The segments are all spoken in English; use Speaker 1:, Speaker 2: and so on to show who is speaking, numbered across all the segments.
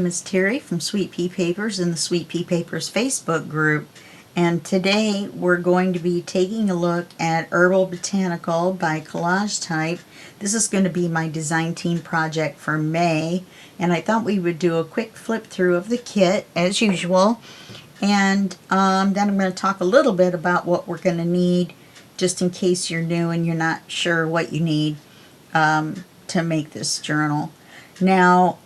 Speaker 1: is Terry from Sweet Pea Papers in the Sweet Pea Papers Facebook group, and today we're going to be taking a look at Herbal Botanical by CollageType. This is going to be my design team project for May, and I thought we would do a quick flip through of the kit as usual, and then I'm going to talk a little bit about what we're going to need just in case you're new and you're not sure what you need to make this journal. Now,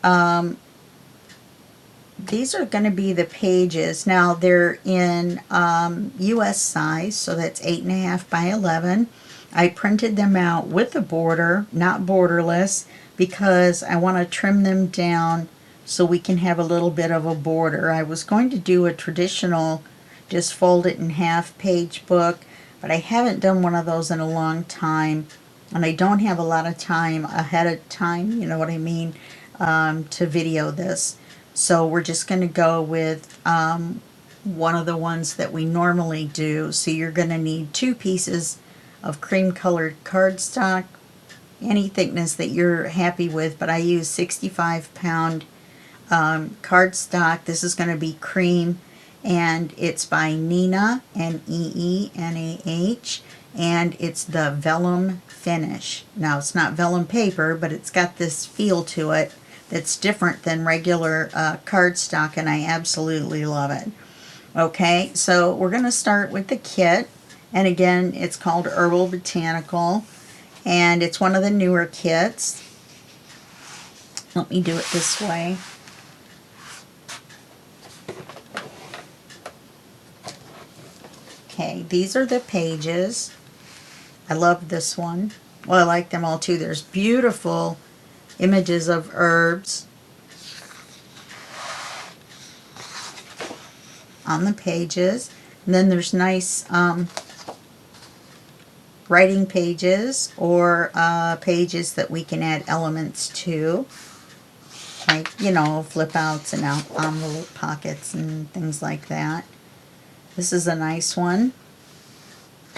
Speaker 1: these are going to be the pages. Now, they're in US size, so that's 8.5 by 11. I printed them out with a border, not borderless, because I want to trim them down so we can have a little bit of a border. I was going to do a traditional, just fold it in half page book, but I haven't done one of those in a long time. And I don't have a lot of time ahead of time, you know what I mean, to video this. So we're just going to go with one of the ones that we normally do. So you're going to need 2 pieces of cream colored cardstock, any thickness that you're happy with, but I use 65-pound cardstock. This is going to be cream, and it's by Nina, N-E-E-N-A-H. And it's the vellum finish. Now, it's not vellum paper, but it's got this feel to it that's different than regular cardstock, and I absolutely love it. Okay, so we're going to start with the kit, and again, it's called Herbal Botanical, and it's one of the newer kits. Let me do it this way. Okay, these are the pages. I love this one. Well, I like them all too. There's beautiful images of herbs on the pages. And then there's nice writing pages, or pages that we can add elements to. Like, you know, flip outs and envelope pockets and things like that. This is a nice one.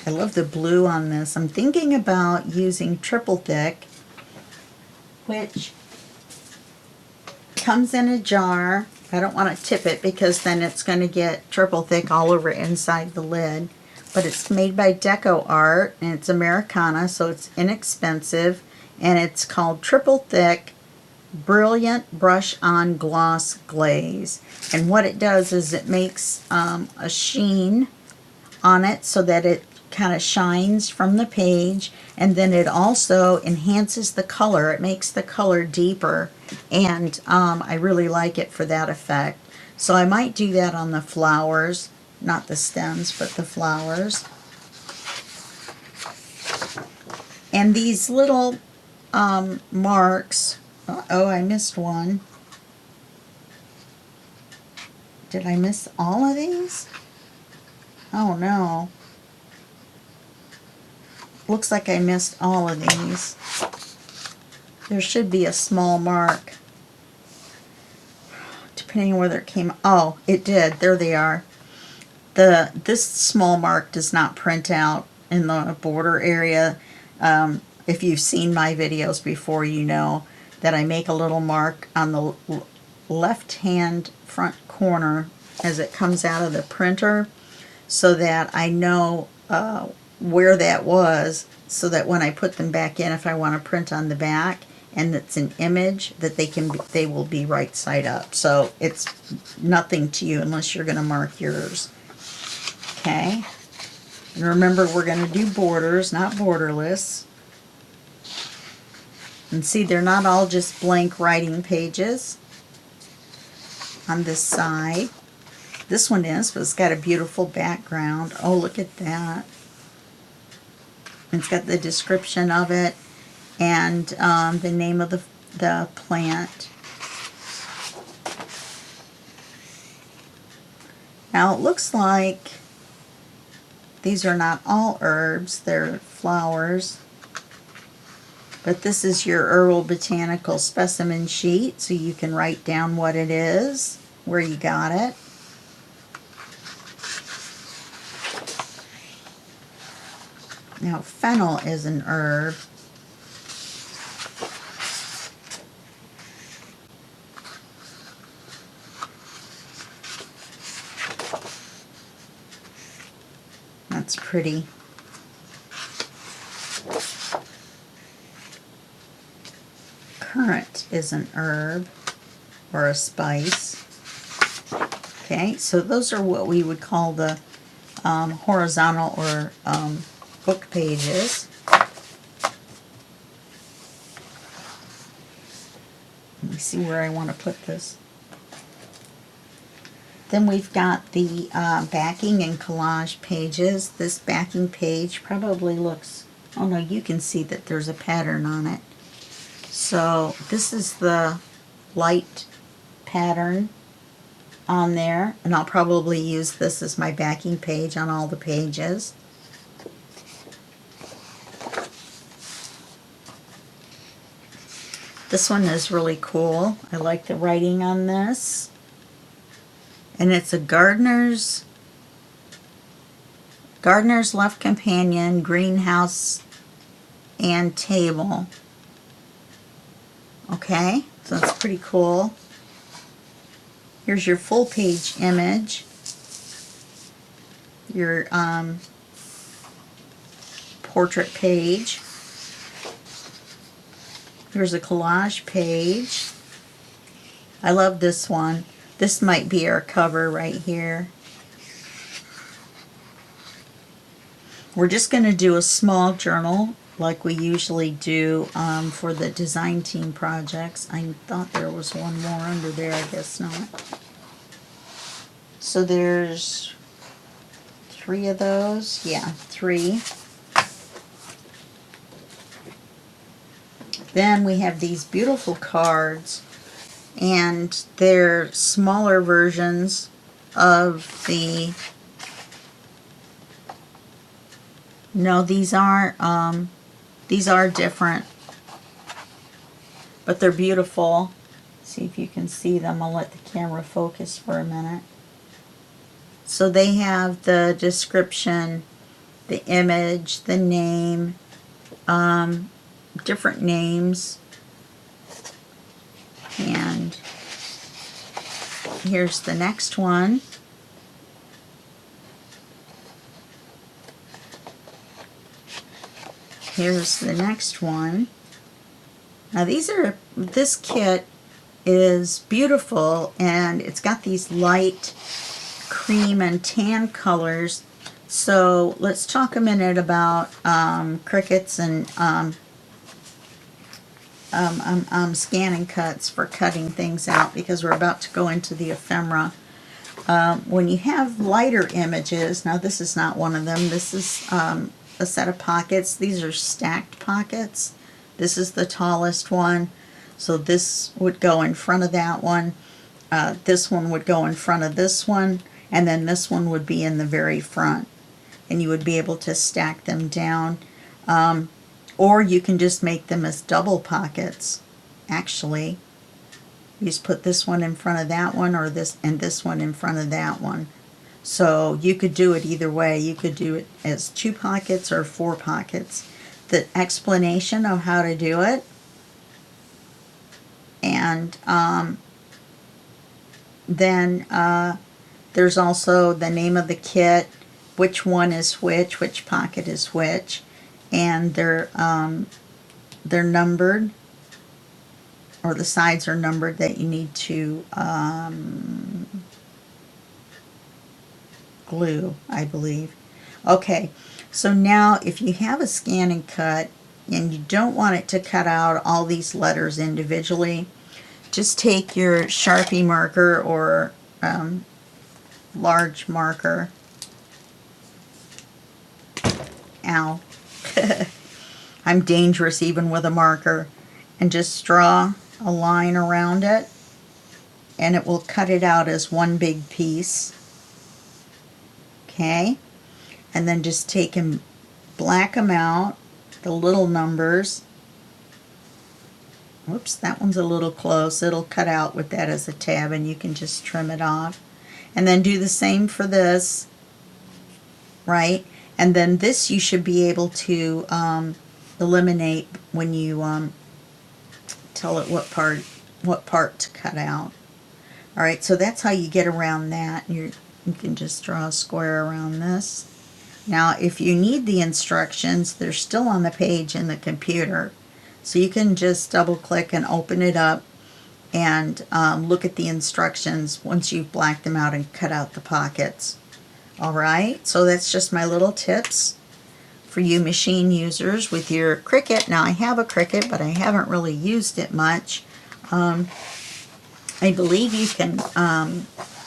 Speaker 1: I love the blue on this. I'm thinking about using triple thick, which comes in a jar. I don't want to tip it because then it's going to get triple thick all over inside the lid. But it's made by Deco Art, and it's Americana, so it's inexpensive. And it's called Triple Thick Brilliant Brush On Gloss Glaze. And what it does is it makes a sheen on it so that it kind of shines from the page, and then it also enhances the color. It makes the color deeper, and I really like it for that effect. So I might do that on the flowers, not the stems, but the flowers. And these little marks, oh, I missed one. Did I miss all of these? Oh no. Looks like I missed all of these. There should be a small mark, depending on whether it came. Oh, it did. There they are. This small mark does not print out in the border area. If you've seen my videos before, you know that I make a little mark on the left-hand front corner as it comes out of the printer, so that I know where that was, so that when I put them back in, if I want to print on the back and it's an image, that they will be right side up. So it's nothing to you unless you're going to mark yours. Okay, and remember, we're going to do borders, not borderless. And see, they're not all just blank writing pages on this side. This one is, but it's got a beautiful background. Oh, look at that. It's got the description of it and the name of the plant. Now it looks like these are not all herbs, they're flowers. But this is your Herbal Botanical specimen sheet, so you can write down what it is, where you got it. Now, fennel is an herb. That's pretty. Currant is an herb or a spice. Okay, so those are what we would call the horizontal or book pages. Let me see where I want to put this. Then we've got the backing and collage pages. This backing page probably looks, oh no, you can see that there's a pattern on it. So this is the light pattern on there, and I'll probably use this as my backing page on all the pages. This one is really cool. I like the writing on this. And it's a Gardener's Left Companion, Greenhouse, and Table. Okay, so that's pretty cool. Here's your full page image. Your portrait page. Here's a collage page. I love this one. This might be our cover right here. We're just going to do a small journal like we usually do for the design team projects. I thought there was one more under there, I guess not. So there's 3 of those. Yeah, 3. Then we have these beautiful cards, and they're smaller versions of the, no, these are different, but they're beautiful. See if you can see them. I'll let the camera focus for a minute. So they have the description, the image, the name, different names, and here's the next one. Here's the next one. Now this kit is beautiful, and it's got these light cream and tan colors. So let's talk a minute about crickets and scanning cuts for cutting things out, because we're about to go into the ephemera. When you have lighter images, now this is not one of them, this is a set of pockets. These are stacked pockets. This is the tallest one, so this would go in front of that one. This one would go in front of this one, and then this one would be in the very front, and you would be able to stack them down. Or you can just make them as double pockets. Actually, you just put this one in front of that one, or this and this one in front of that one. So you could do it either way. You could do it as 2 pockets or 4 pockets. The explanation of how to do it, and then there's also the name of the kit, which one is which pocket is which, and they're numbered, or the sides are numbered that you need to glue, I believe. Okay, so now if you have a scan and cut and you don't want it to cut out all these letters individually, just take your Sharpie marker or large marker. Ow. I'm dangerous even with a marker. And just draw a line around it, and it will cut it out as one big piece. Okay? And then just take and black them out, the little numbers. Whoops, that one's a little close. It'll cut out with that as a tab, and you can just trim it off. And then do the same for this, right? And then this you should be able to eliminate when you tell it what part to cut out. All right, so that's how you get around that. You can just draw a square around this. Now, if you need the instructions, they're still on the page in the computer. So you can just double click and open it up and look at the instructions once you've blacked them out and cut out the pockets. Alright, so that's just my little tips for you machine users with your Cricut. Now I have a Cricut, but I haven't really used it much. I believe you can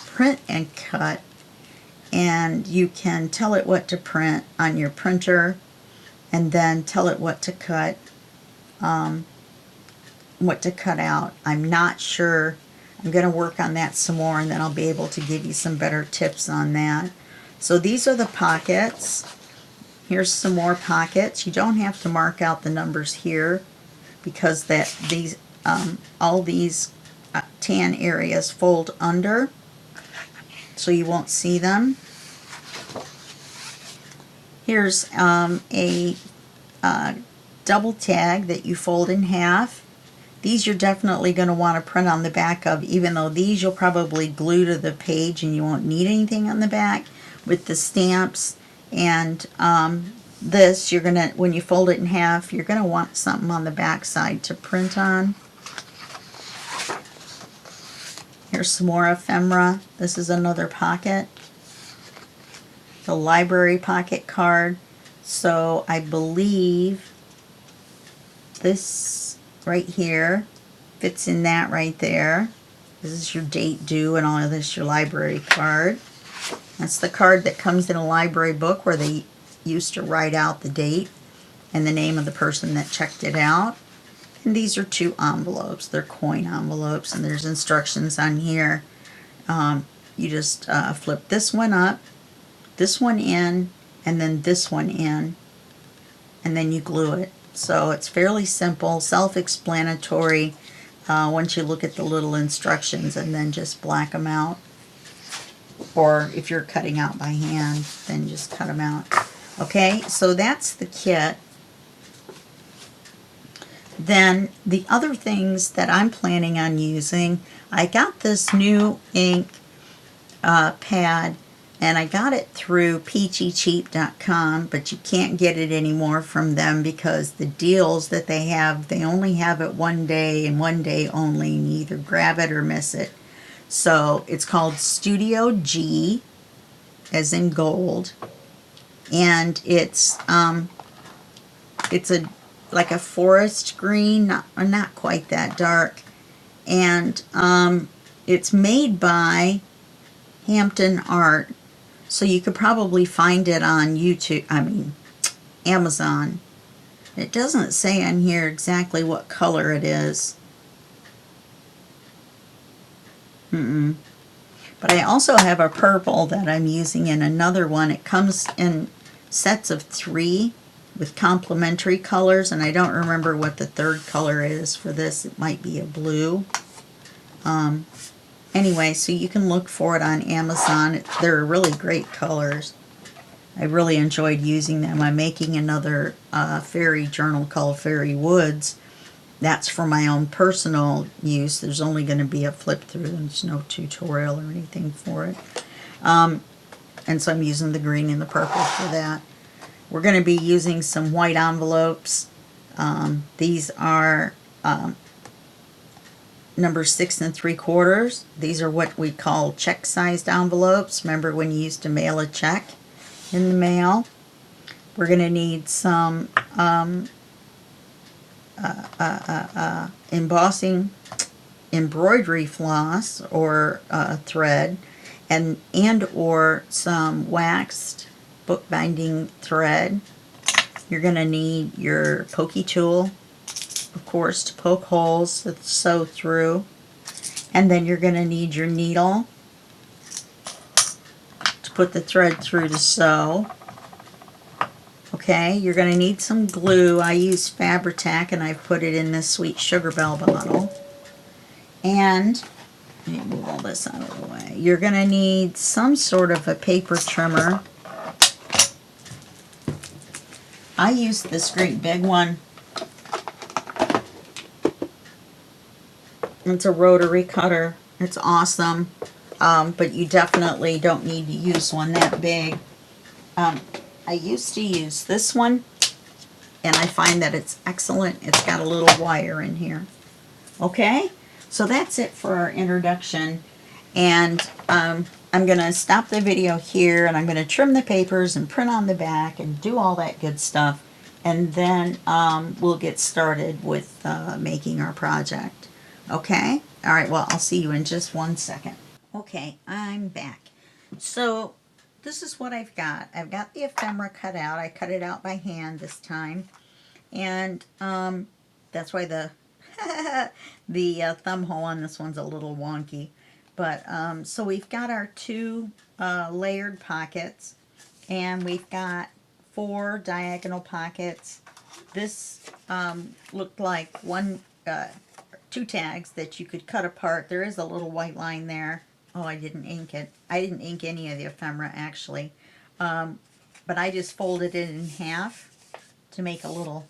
Speaker 1: print and cut, and you can tell it what to print on your printer and then tell it what to cut out. I'm not sure. I'm going to work on that some more, and then I'll be able to give you some better tips on that. So these are the pockets. Here's some more pockets. You don't have to mark out the numbers here because all these tan areas fold under, so you won't see them. Here's a double tag that you fold in half. These you're definitely going to want to print on the back of, even though these you'll probably glue to the page and you won't need anything on the back. With the stamps and this, you're gonna, when you fold it in half, you're gonna want something on the back side to print on. Here's some more ephemera. This is another pocket. The library pocket card. So I believe this right here fits in that right there. This is your date due and all of this, your library card. That's the card that comes in a library book where they used to write out the date and the name of the person that checked it out. And these are 2 envelopes. They're coin envelopes, and there's instructions on here. You just flip this one up, this one in, and then this one in, and then you glue it. So it's fairly simple, self-explanatory once you look at the little instructions, and then just black them out. Or if you're cutting out by hand, then just cut them out. Okay, so that's the kit. Then the other things that I'm planning on using, I got this new ink pad, and I got it through peachycheap.com, but you can't get it anymore from them because the deals that they have, they only have it one day and one day only, and you either grab it or miss it. So it's called Studio G, as in gold, and it's like a forest green, not quite that dark, and it's made by Hampton Art, so you could probably find it on Amazon. It doesn't say on here exactly what color it is. But I also have a purple that I'm using in another one. It comes in sets of 3 with complementary colors, and I don't remember what the third color is for this. It might be a blue. Anyway, so you can look for it on Amazon. They're really great colors. I really enjoyed using them. I'm making another fairy journal called Fairy Woods. That's for my own personal use. There's only going to be a flip through. There's no tutorial or anything for it. And so I'm using the green and the purple for that. We're going to be using some white envelopes. These are number 6 3/4. These are what we call check-sized envelopes. Remember when you used to mail a check in the mail? We're going to need some embossing embroidery floss or thread, and or some waxed bookbinding thread. You're going to need your pokey tool, of course, to poke holes to sew through, and then you're going to need your needle to put the thread through to sew. Okay, you're going to need some glue. I use Fabri-Tac, and I've put it in this Sweet Sugar Bell bottle. And let me move all this out of the way. You're going to need some sort of a paper trimmer. I use this great big one. It's a rotary cutter. It's awesome, but you definitely don't need to use one that big. I used to use this one, and I find that it's excellent. It's got a little wire in here. Okay, so that's it for our introduction, and I'm going to stop the video here, and I'm going to trim the papers and print on the back and do all that good stuff, and then we'll get started with making our project. Okay, all right, well, I'll see you in just 1 second. Okay, I'm back. So this is what I've got. I've got the ephemera cut out. I cut it out by hand this time, and that's why the the thumb hole on this one's a little wonky. But so we've got our 2 layered pockets, and we've got 4 diagonal pockets. This looked like 2 tags that you could cut apart. There is a little white line there. Oh, I didn't ink it. I didn't ink any of the ephemera, actually. But I just folded it in half to make a little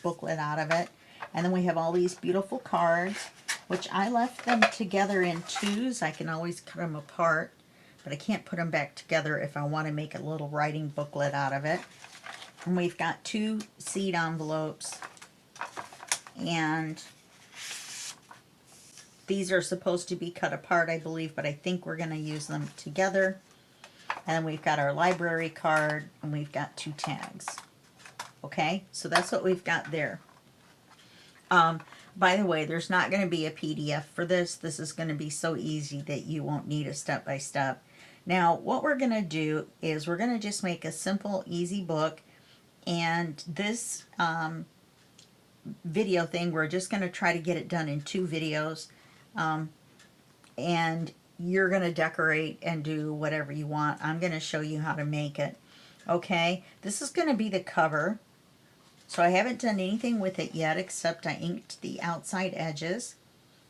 Speaker 1: booklet out of it. And then we have all these beautiful cards, which I left them together in 2s. I can always cut them apart, but I can't put them back together if I want to make a little writing booklet out of it. And we've got 2 seed envelopes, and these are supposed to be cut apart, I believe, but I think we're going to use them together. And then we've got our library card, and we've got 2 tags. Okay, so that's what we've got there. By the way, there's not going to be a PDF for this. This is going to be so easy that you won't need a step-by-step. Now, what we're going to do is we're going to just make a simple, easy book. And this video thing, we're just going to try to get it done in 2 videos. And you're going to decorate and do whatever you want. I'm going to show you how to make it. Okay, this is going to be the cover. So I haven't done anything with it yet, except I inked the outside edges.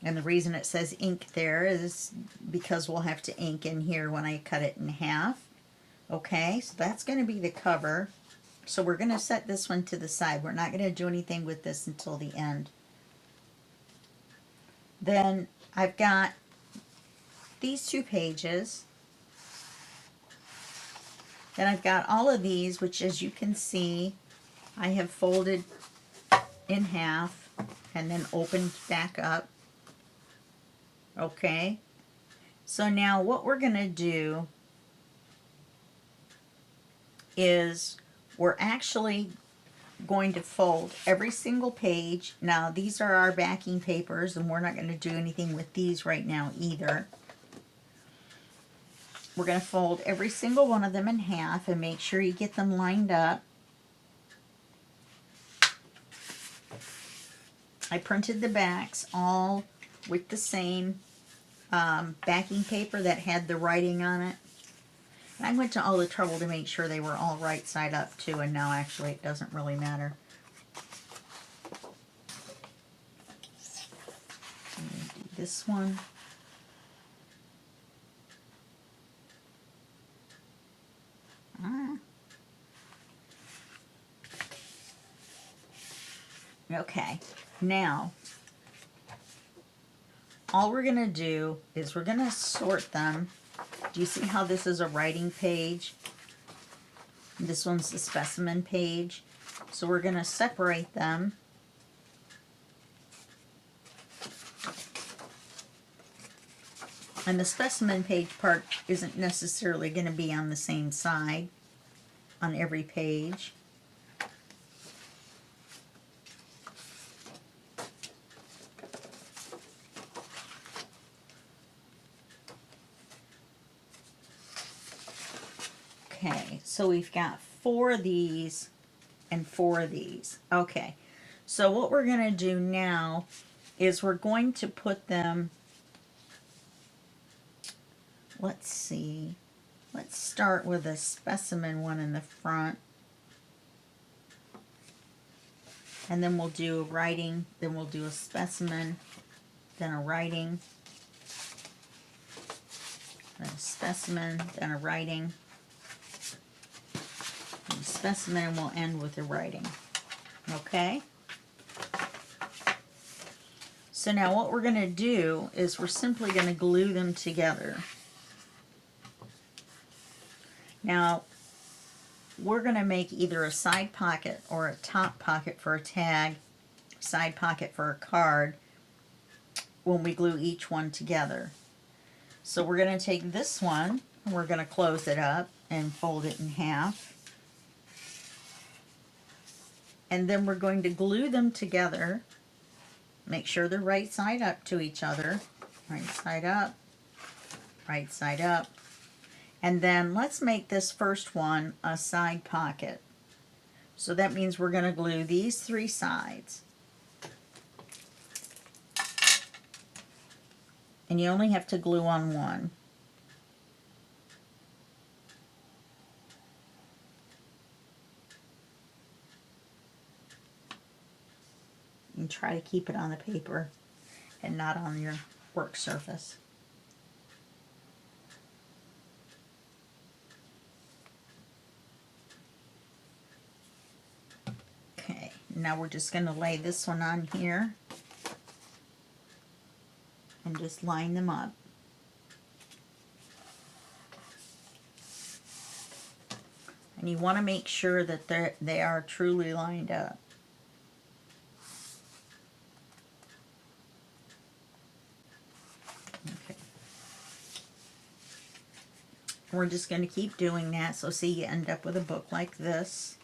Speaker 1: And the reason it says ink there is because we'll have to ink in here when I cut it in half. Okay, so that's going to be the cover. So we're going to set this one to the side. We're not going to do anything with this until the end. Then I've got these 2 pages. Then I've got all of these, which, as you can see, I have folded in half and then opened back up. Okay, so now what we're going to do is we're actually going to fold every single page. Now, these are our backing papers, and we're not going to do anything with these right now either. We're going to fold every single one of them in half and make sure you get them lined up. I printed the backs all with the same backing paper that had the writing on it. And I went to all the trouble to make sure they were all right side up too, and now actually it doesn't really matter. I'm going to do this one. Okay, now all we're going to do is we're going to sort them. Do you see how this is a writing page? This one's the specimen page. So we're going to separate them. And the specimen page part isn't necessarily going to be on the same side on every page. Okay, so we've got 4 of these and 4 of these. Okay, so what we're going to do now is we're going to put them, let's see, let's start with a specimen one in the front. And then we'll do a writing, then we'll do a specimen, then a writing, then a specimen, then a writing. And a specimen, and we'll end with a writing. Okay? So now what we're going to do is we're simply going to glue them together. Now, we're going to make either a side pocket or a top pocket for a tag, side pocket for a card when we glue each one together. So we're going to take this one and we're going to close it up and fold it in half. And then we're going to glue them together. Make sure they're right side up to each other. Right side up, right side up. And then let's make this first one a side pocket. So that means we're going to glue these three sides. And you only have to glue on one. And try to keep it on the paper and not on your work surface. Okay, now we're just going to lay this one on here and just line them up. And you want to make sure that they are truly lined up. Okay. We're just going to keep doing that. So see, you end up with a book like this.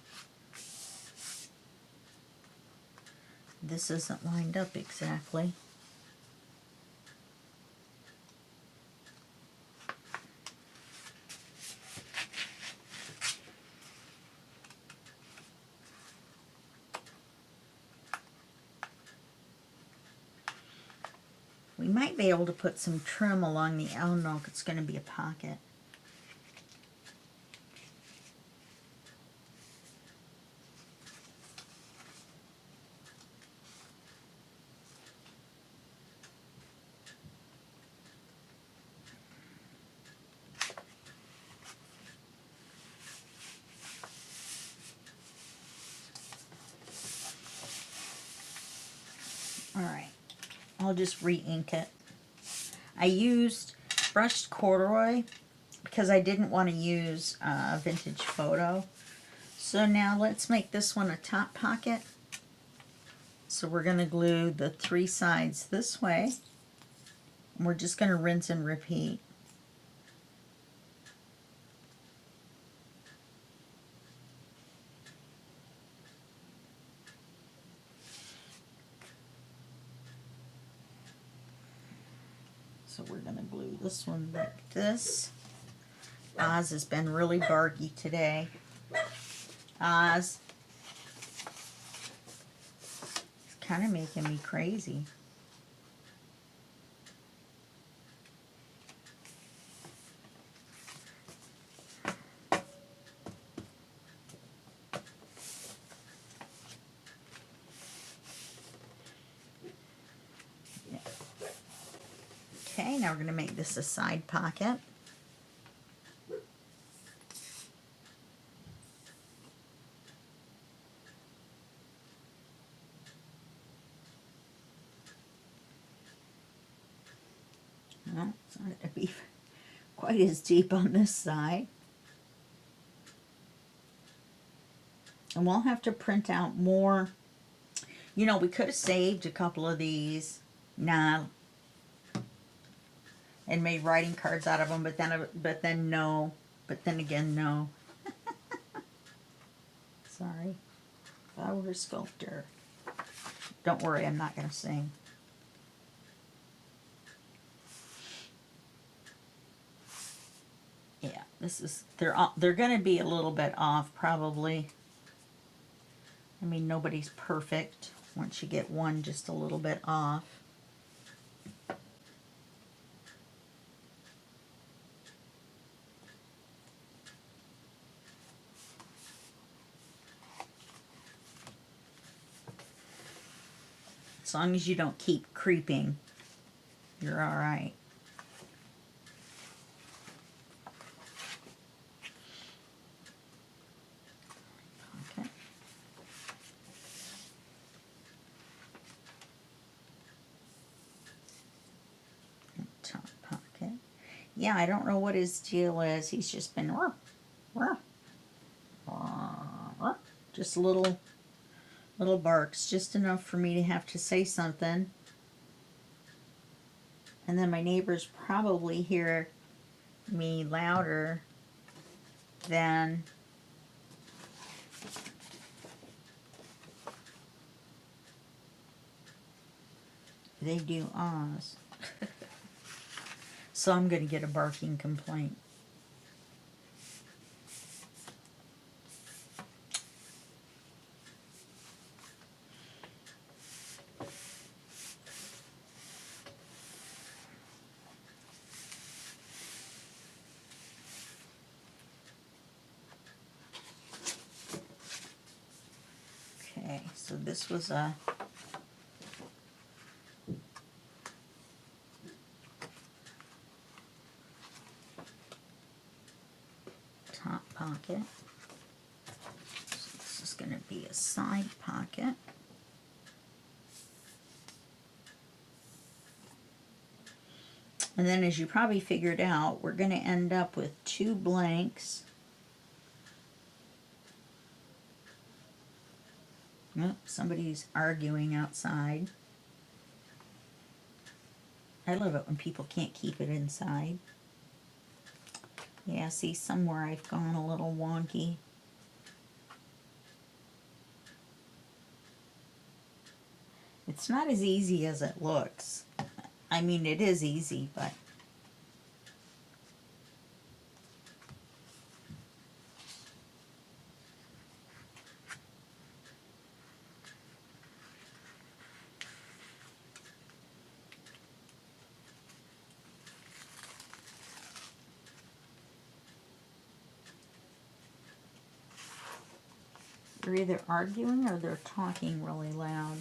Speaker 1: This isn't lined up exactly. We might be able to put some trim along the, oh no, it's going to be a pocket. Alright, I'll just re-ink it. I used brushed corduroy because I didn't want to use a vintage photo. So now let's make this one a top pocket. So we're going to glue the three sides this way. And we're just going to rinse and repeat. So we're going to glue this one like this. Oz has been really barky today. Oz. It's kind of making me crazy. Okay, now we're going to make this a side pocket. Well, it's not going to be quite as deep on this side. And we'll have to print out more. You know, we could have saved a couple of these. Nah. And made writing cards out of them, but then no. But then again, no. Sorry. If I were a sculptor. Don't worry, I'm not going to sing. Yeah, this is, they're going to be a little bit off probably. I mean, nobody's perfect once you get one just a little bit off. As long as you don't keep creeping, you're all right. Okay. Top pocket. Yeah, I don't know what his deal is. He's just been just little barks, just enough for me to have to say something. And then my neighbors probably hear me louder than they do Oz. So I'm going to get a barking complaint. Okay, so this was a top pocket. So this is going to be a side pocket. And then, as you probably figured out, we're going to end up with 2 blanks. Oh, somebody's arguing outside. I love it when people can't keep it inside. Yeah, see, somewhere I've gone a little wonky. It's not as easy as it looks. I mean, it is easy, but they're either arguing or they're talking really loud.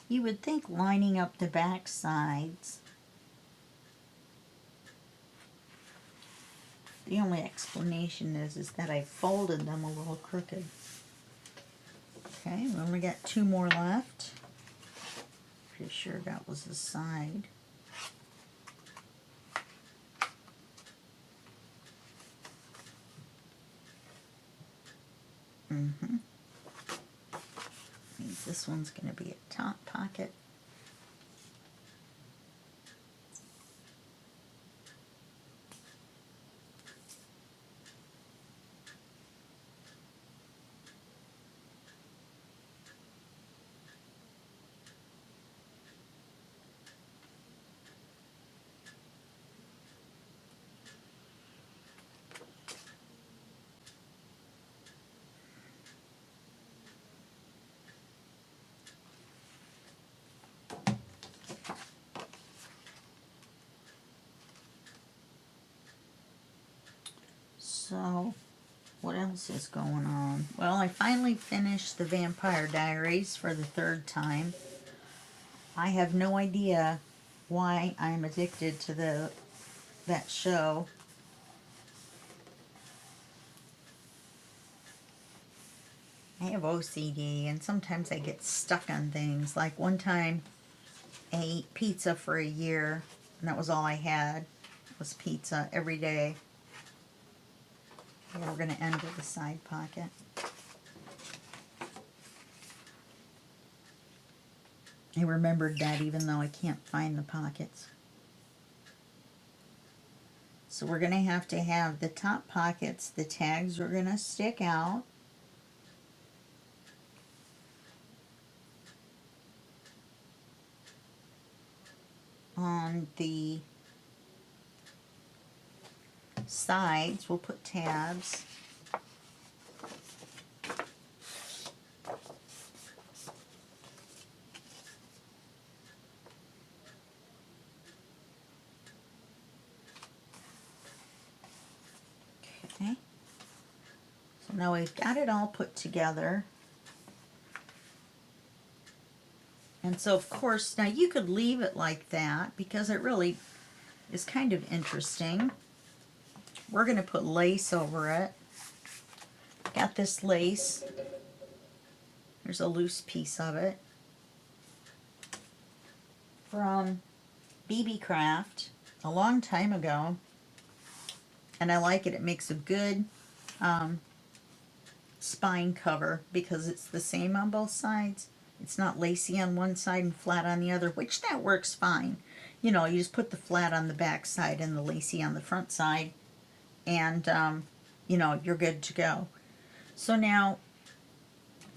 Speaker 1: You would think lining up the back sides. The only explanation is that I folded them a little crooked. Okay, we only got 2 more left. Pretty sure that was the side. Means this one's going to be a top pocket. So, what else is going on? Well, I finally finished the Vampire Diaries for the 3rd time. I have no idea why I'm addicted to that show. I have OCD, and sometimes I get stuck on things. Like one time, I ate pizza for a year, and that was all I had, was pizza every day. And we're going to end with a side pocket. I remembered that even though I can't find the pockets. So we're going to have the top pockets, the tags are going to stick out. On the sides, we'll put tabs. Okay. So now we've got it all put together. And so, of course, now you could leave it like that because it really is kind of interesting. We're going to put lace over it. Got this lace. There's a loose piece of it from BB Craft a long time ago. And I like it. It makes a good spine cover because it's the same on both sides. It's not lacy on one side and flat on the other, which that works fine. You know, you just put the flat on the back side and the lacy on the front side, and you know, you're good to go. So now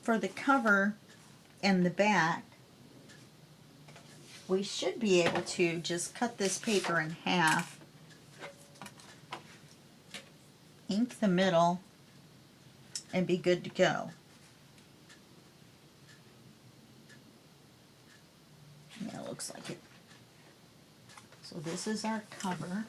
Speaker 1: for the cover and the back, we should be able to just cut this paper in half, ink the middle, and be good to go. Yeah, it looks like it. So this is our cover.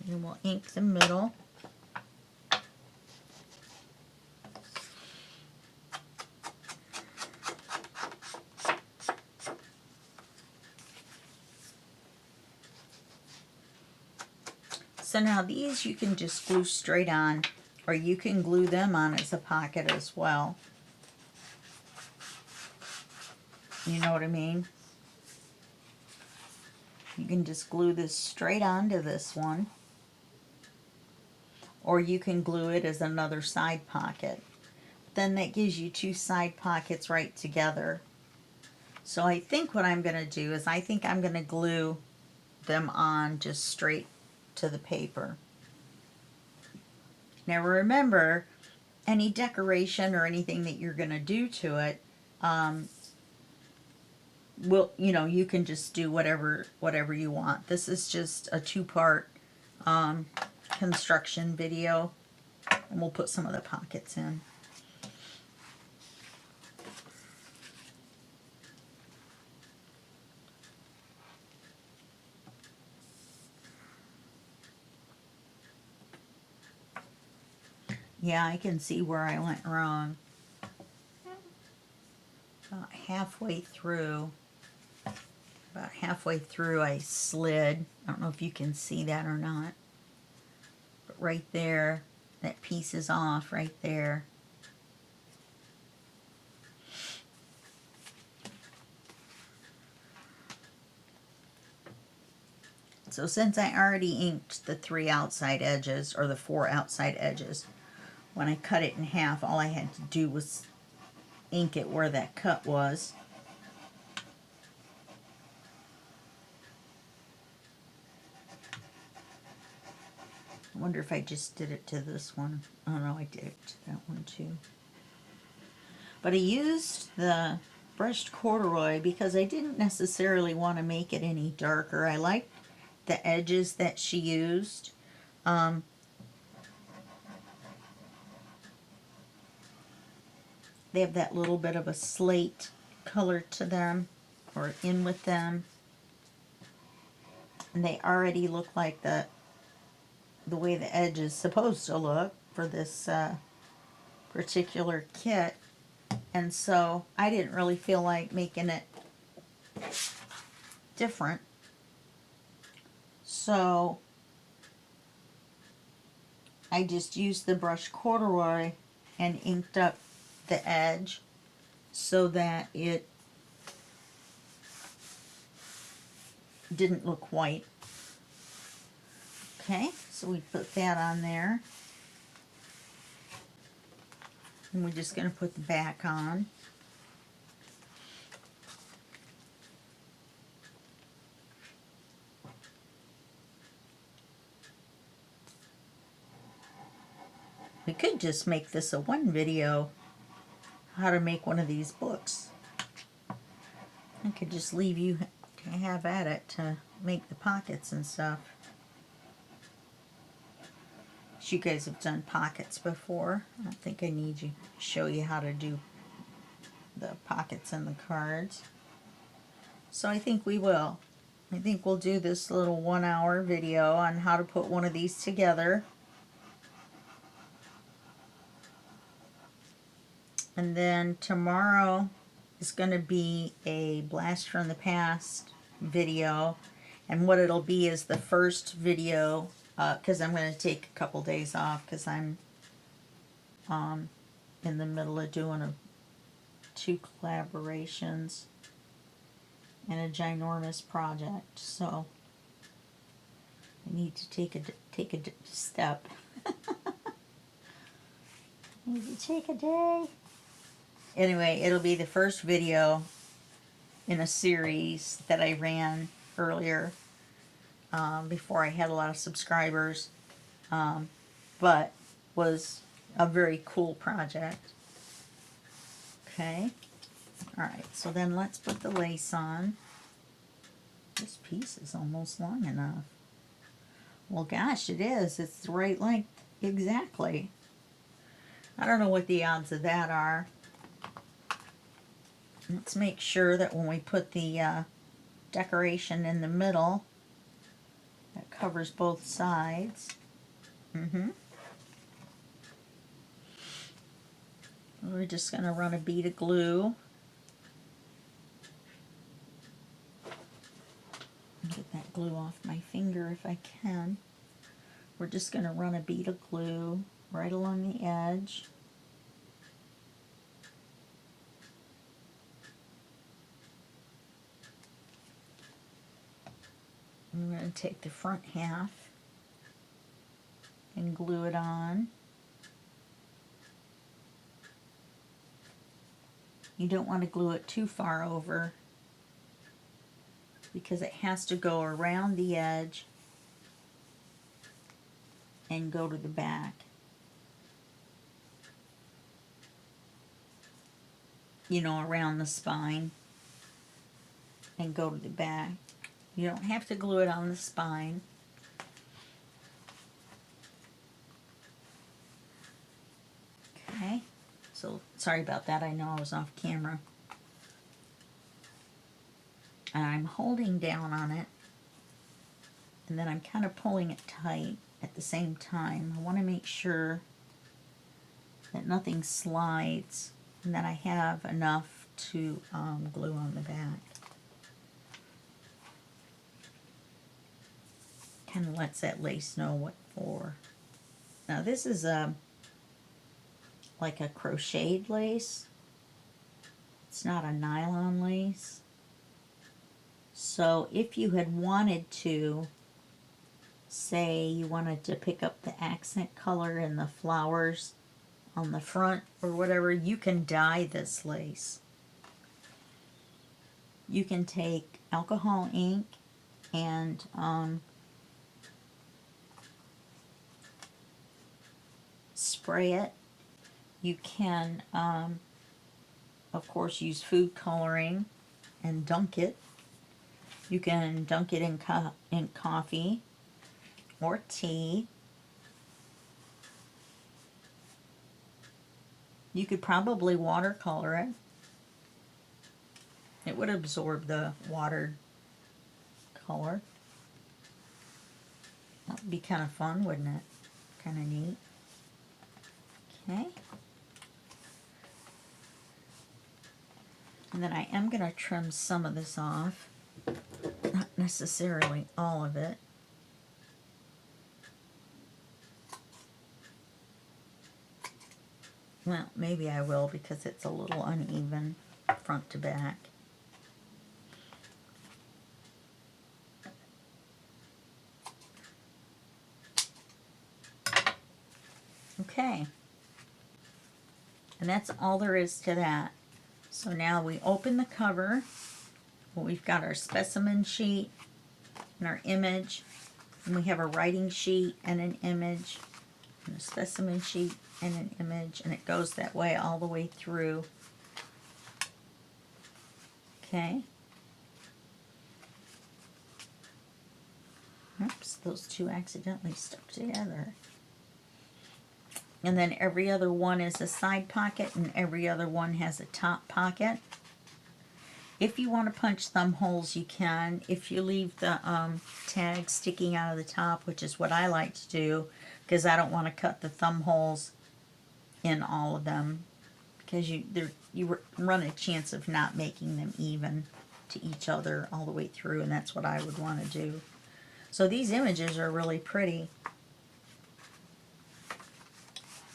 Speaker 1: And we'll ink the middle. So now these you can just glue straight on, or you can glue them on as a pocket as well. You know what I mean? You can just glue this straight onto this one, or you can glue it as another side pocket. Then that gives you two side pockets right together. So I think what I'm going to do is I think I'm going to glue them on just straight to the paper. Now remember, any decoration or anything that you're going to do to it, you know, you can just do whatever you want. This is just a two-part construction video, and we'll put some of the pockets in. Yeah, I can see where I went wrong. About halfway through I slid. I don't know if you can see that or not. But right there, that piece is off right there. So since I already inked the 3 outside edges, or the 4 outside edges, when I cut it in half, all I had to do was ink it where that cut was. I wonder if I just did it to this one. Oh no, I did it to that one too. But I used the brushed corduroy because I didn't necessarily want to make it any darker. I liked the edges that she used. They have that little bit of a slate color to them, or in with them. And they already look like the way the edge is supposed to look for this particular kit. And so I didn't really feel like making it different. So I just used the brushed corduroy and inked up the edge so that it didn't look white. Okay, so we put that on there. And we're just going to put the back on. We could just make this a one video, how to make one of these books. I could just leave you to have at it to make the pockets and stuff. You guys have done pockets before. I don't think I need to show you how to do the pockets and the cards. So I think we will. I think we'll do this little 1-hour video on how to put one of these together. And then tomorrow is going to be a blast from the past video. And what it'll be is the first video, because I'm going to take a couple days off because I'm in the middle of doing 2 collaborations and a ginormous project. So I need to take a step. I need to take a day. Anyway, it'll be the first video in a series that I ran earlier before I had a lot of subscribers, but was a very cool project. Okay, all right, so then let's put the lace on. This piece is almost long enough. Well, gosh, it is. It's the right length exactly. I don't know what the odds of that are. Let's make sure that when we put the decoration in the middle, that covers both sides. We're just going to run a bead of glue. Get that glue off my finger if I can. We're just going to run a bead of glue right along the edge. I'm going to take the front half and glue it on. You don't want to glue it too far over because it has to go around the edge and go to the back. You know, around the spine and go to the back. You don't have to glue it on the spine. Okay, so sorry about that. I know I was off camera. And I'm holding down on it, and then I'm kind of pulling it tight at the same time. I want to make sure that nothing slides and that I have enough to glue on the back. Kind of lets that lace know what for. Now this is like a crocheted lace. It's not a nylon lace. So if you had wanted to, say you wanted to pick up the accent color and the flowers on the front or whatever, you can dye this lace. You can take alcohol ink and spray it. You can, of course, use food coloring and dunk it. You can dunk it in coffee or tea. You could probably watercolor it. It would absorb the watered color. That would be kind of fun, wouldn't it? Kind of neat. Okay. And then I am going to trim some of this off. Not necessarily all of it. Well, maybe I will because it's a little uneven front to back. Okay. And that's all there is to that. So now we open the cover. Well, we've got our specimen sheet and our image. And we have a writing sheet and an image. And a specimen sheet and an image. And it goes that way all the way through. Okay. Oops, those two accidentally stuck together. And then every other one is a side pocket and every other one has a top pocket. If you want to punch thumb holes, you can. If you leave the tag sticking out of the top, which is what I like to do, because I don't want to cut the thumb holes in all of them, because you run a chance of not making them even to each other all the way through, and that's what I would want to do. So these images are really pretty.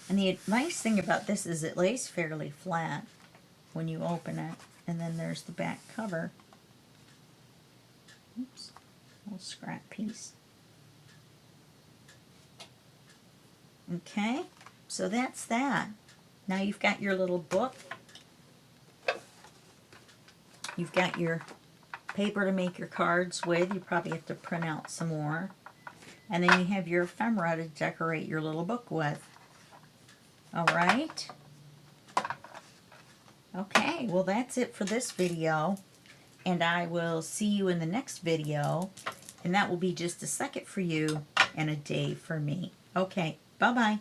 Speaker 1: And the nice thing about this is it lays fairly flat when you open it. And then there's the back cover. Oops, little scrap piece. Okay, so that's that. Now you've got your little book. You've got your paper to make your cards with. You probably have to print out some more. And then you have your ephemera to decorate your little book with. All right. Okay, well that's it for this video. And I will see you in the next video. And that will be just a second for you and a day for me. Okay, bye-bye.